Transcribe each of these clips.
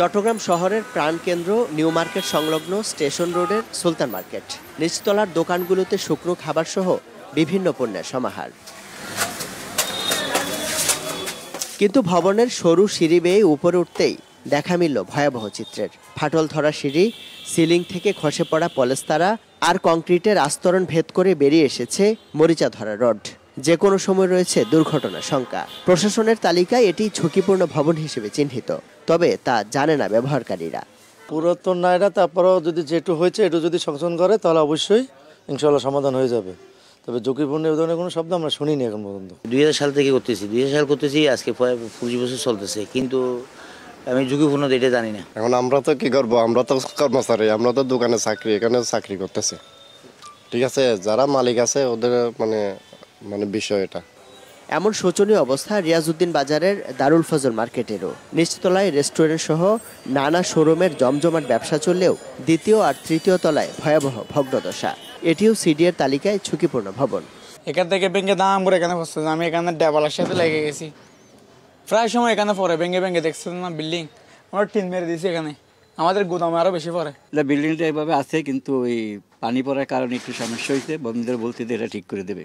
চট্টগ্রাম শহরের প্রাণকেন্দ্র new market সংলগ্ন স্টেশন রোডের সুলতান মার্কেট। নিচতলার দোকানগুলোতে শুকনো খাবার সহ বিভিন্ন পণ্যের সমাহার। কিন্তু ভবনের সরু সিঁড়ি বেয়ে উপরে উঠতেই দেখা মিলল ভয়াবহ চিত্রের। ফাটল ধরা সিঁড়ি, সিলিং থেকে খসে পড়া পলেস্তারা আর কংক্রিটের আস্তরণ ভেদ করে বেরিয়ে এসেছে মরিচা ধরা রড। যে কোনো সময় রয়েছে দুর্ঘটনার শঙ্কা। প্রশাসনের তালিকায় এটি ঝুঁকিপূর্ণ ভবন হিসেবে চিহ্নিত, তবে তা জানে না ব্যবহারকারীরা। পুরাতন না এটা, তারপরেও যদি যেটু হয়েছে একটু যদি সংশোধন করে তাহলে অবশ্যই ইনশাআল্লাহ সমাধান হয়ে যাবে। তবে ঝুঁকিপূর্ণ এই ধরনের কোনো শব্দ আমরা শুনিনি এখন পর্যন্ত। 2000 সাল থেকে করতেছি, 2000 সাল করতেছি, আজকে 25 বছর চলতেছে, কিন্তু আমি ঝুঁকিপূর্ণ এটা জানি না। এখন আমরা তো কি করবো, আমরা তো কর্মচারী, আমরা তো দোকানে চাকরি, এখানে চাকরি করতেছি। ঠিক আছে, যারা মালিক আছে ওদের মানে বিষয় এটা। এমন শোচনীয় অবস্থা রিয়াজউদ্দিন বাজারের দারুল ফজল মার্কেটেরও। নিচতলায় রেস্টুরেন্ট সহ নানা শোরুমের জমজমাট ব্যবসা চললেও দ্বিতীয় আর তৃতীয় তলায় ভয়াবহ ভগ্নদশা। এটিও সিডিএর তালিকায় ঝুঁকিপূর্ণ ভবন। এখান থেকে ভেঙে দাম করে এখানে বসতে, আমি এখানে ডেভেলার সাথে লেগে গেছি। প্রায় সময় এখানে পরে ভেঙে দেখছেন না বিল্ডিং, আমরা টিন মেরে দিয়েছি এখানে, আমাদের গুদামে আরো বেশি পরে। বিল্ডিংটা এইভাবে আছে, কিন্তু ওই পানি পড়ার কারণে একটু সমস্যা হয়েছে। বন্ধুদের বলতে এটা ঠিক করে দেবে।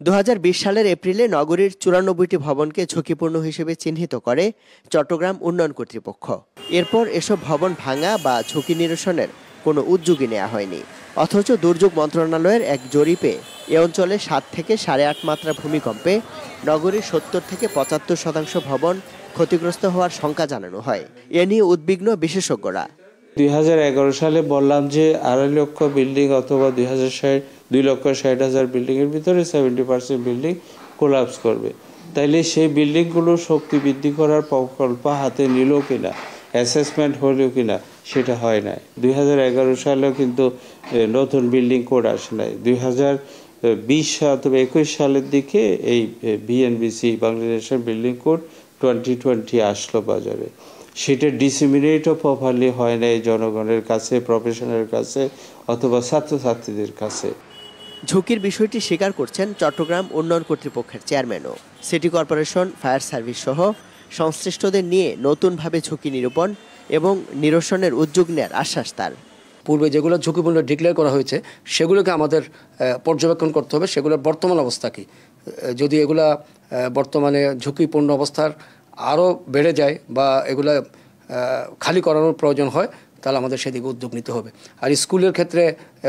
2020 সালের এপ্রিলে নগরীর 94টি ভবনকে ঝুঁকিপূর্ণ হিসেবে চিহ্নিত করে চট্টগ্রাম উন্নয়ন কর্তৃপক্ষ। এরপর এসব ভবন ভাঙা বা ঝুঁকি নিরসনের কোনো উদ্যোগই নেওয়া হয়নি। অথচ দুর্যোগ মন্ত্রণালয়ের এক জরিপে এ অঞ্চলে 7 থেকে 8.5 মাত্রা ভূমিকম্পে নগরীর 70 থেকে 75% ভবন ক্ষতিগ্রস্ত হওয়ার শঙ্কা জানানো হয়। এ নিয়ে উদ্বিগ্ন বিশেষজ্ঞরা। 2011 সালে বললাম যে 2.5 লক্ষ বিল্ডিং অথবা 2,60,000 বিল্ডিং এর ভিতরে 70% বিল্ডিং কোলাপস করবে। তাইলে সেই বিল্ডিংগুলো শক্তি বৃদ্ধি করার প্রকল্প হাতে নিল কিনা, অ্যাসেসমেন্ট হলো কিনা, সেটা হয় নাই। 2011 সালেও কিন্তু নতুন বিল্ডিং কোড আসে নাই। 2020 অথবা 21 সালের দিকে এই বিএনবিসি বাংলাদেশের বিল্ডিং কোড 2020 আসলো বাজারে। সেটা ডিসিমিনেটও প্রপারলি হয় না এই জনগণের কাছে, প্রফেশনের কাছে অথবা ছাত্রছাত্রীদের কাছে। ঝুঁকির বিষয়টি স্বীকার করছেন চট্টগ্রাম উন্নয়ন কর্তৃপক্ষের চেয়ারম্যানও। সিটি কর্পোরেশন, ফায়ার সার্ভিস সহ সংশ্লিষ্টদের নিয়ে নতুনভাবে ঝুঁকি নিরূপণ এবং নিরসনের উদ্যোগ নেওয়ার আশ্বাস তার। পূর্বে যেগুলো ঝুঁকিপূর্ণ ডিক্লেয়ার করা হয়েছে সেগুলোকে আমাদের পর্যবেক্ষণ করতে হবে, সেগুলোর বর্তমান অবস্থা কী। যদি এগুলা বর্তমানে ঝুঁকিপূর্ণ অবস্থার আরও বেড়ে যায় বা এগুলা খালি করানোর প্রয়োজন হয়, তাহলে আমাদের সেদিকে উদ্যোগ নিতে হবে। আর স্কুলের ক্ষেত্রে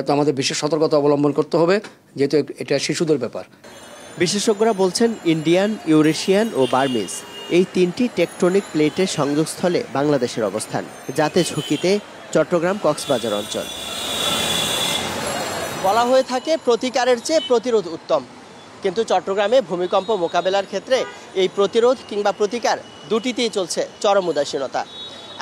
তো আমাদের বিশেষ সতর্কতা অবলম্বন করতে হবে, যেহেতু এটা শিশুদের ব্যাপার। বিশেষজ্ঞরা বলছেন ইন্ডিয়ান, ইউরেশিয়ান ও বার্মিজ এই 3টি টেকটনিক প্লেটের সংযোগস্থলে বাংলাদেশের অবস্থান, যাতে ঝুঁকিতে চট্টগ্রাম কক্সবাজার অঞ্চল। বলা হয়ে থাকে প্রতিকারের চেয়ে প্রতিরোধ উত্তম, কিন্তু চট্টগ্রামে ভূমিকম্প মোকাবেলার ক্ষেত্রে এই প্রতিরোধ কিংবা প্রতিকার দুটিতেই চলছে চরম উদাসীনতা।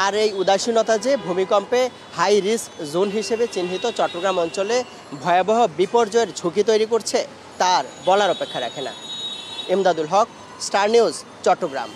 আর এই উদাসীনতা যে ভূমিকম্পে হাই রিস্ক জোন হিসেবে চিহ্নিত চট্টগ্রাম অঞ্চলে ভয়াবহ বিপর্যয়ের ঝুঁকি তৈরি করছে, তার বলার অপেক্ষা রাখে না। ইমদাদুল হক, স্টার নিউজ, চট্টগ্রাম।